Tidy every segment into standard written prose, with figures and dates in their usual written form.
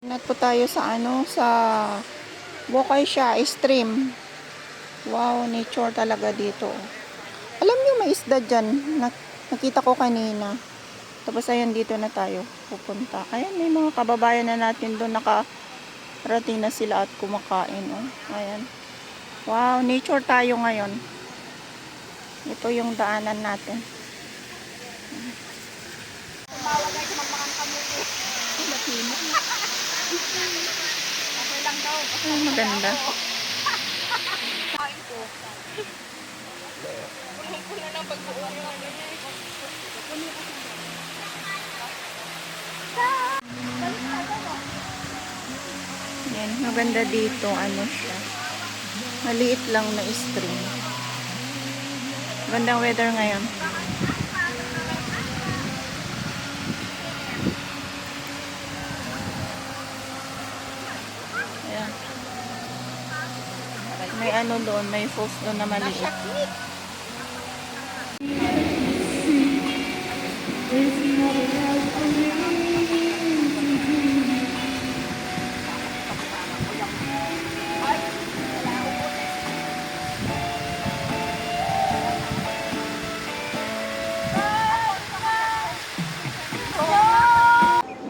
Nat po tayo sa sa Bocaysha Stream. Wow, nature talaga dito. Alam niyo may isda dyan. Nakita ko kanina. Tapos ayan, dito na tayo pupunta. Ayan, may mga kababayan na natin doon nakarating na sila at kumakain. Oh. Ayan. Wow, nature tayo ngayon. Ito yung daanan natin. Maganda. Yan, maganda dito. Ano siya? Maliit lang na stream. Magandang weather ngayon. Ayan. May ano doon, may falls doon na maliit.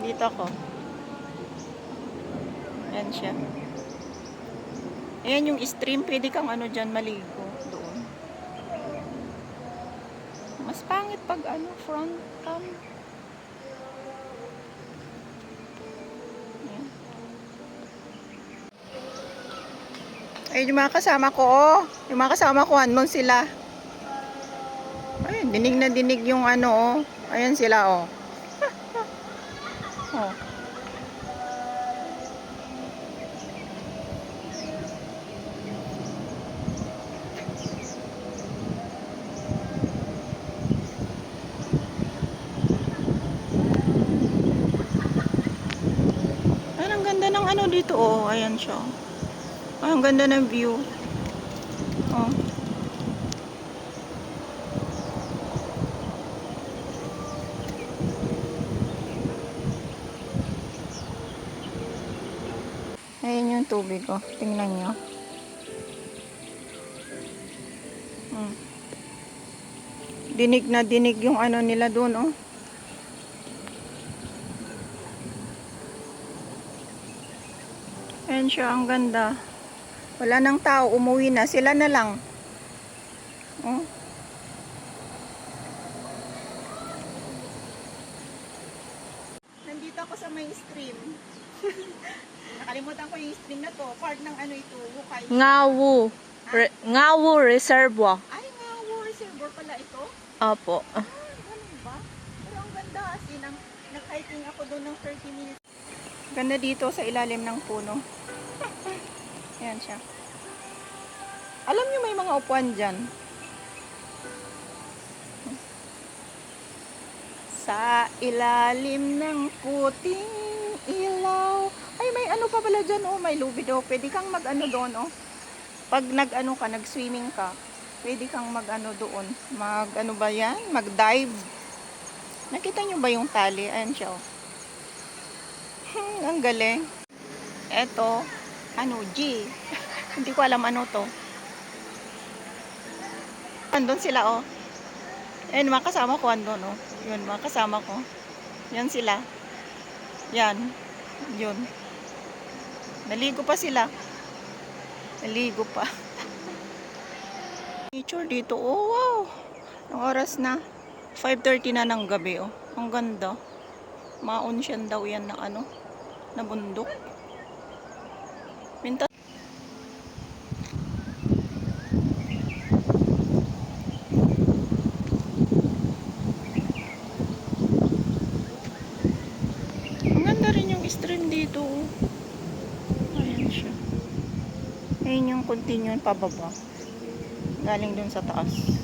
Dito ako. Ayan siya. Ayan yung stream. Pwede kang ano dyan maligo. Doon. Mas pangit pag front cam. Ayan. Ay, yung mga kasama ko, oh. Yung mga kasama ko, andun sila. Ayun, dinig na dinig yung oh. Ayan sila, oh. Oh. Ay, ang ganda ng dito, oh. Ayan siya. Ay, ang ganda ng view. Oh. Ayan yung tubig, oh. Tingnan nyo. Dinig na dinig yung nila doon, oh. Ayan siya, ang ganda. Wala nang tao, umuwi na. Sila na lang. Oh. Nandito ako sa may stream. Nakalimutan ko yung stream na to. Part ng ito, Bocaysha. Ngawu Reservoir. Ay, Ngawu Reservoir pala ito? Opo. Ganun ba? Pero ang ganda. Nag-hiking ako doon ng 30 minutes. Ganda dito sa ilalim ng puno. Ayan siya. Alam nyo may mga upuan dyan. Sa ilalim ng puting ilaw. Ay, may pa pala dyan, oh. May lubid, oh. Pwede kang doon, oh. Pag nag-swimming ka, pwede kang doon. Ba yan? Mag-dive. Nakita nyo ba yung tali? Ayan siya, oh. Ang galing. Eto, G. Hindi ko alam to. Andun sila, oh. Ayan, mga kasama ko andun, oh. Yun, mga kasama ko. Yan sila. Yan. Yun. Naligo pa sila. Naligo pa. Nature dito, oh, wow. Ang oras na. 5:30 na ng gabi, oh. Ang ganda. Ma-ocean daw yan na na bundok. Minta. Ang ganda rin yung stream dito. Ayan siya. Ayan yung continue pababa. Galing dun sa taas.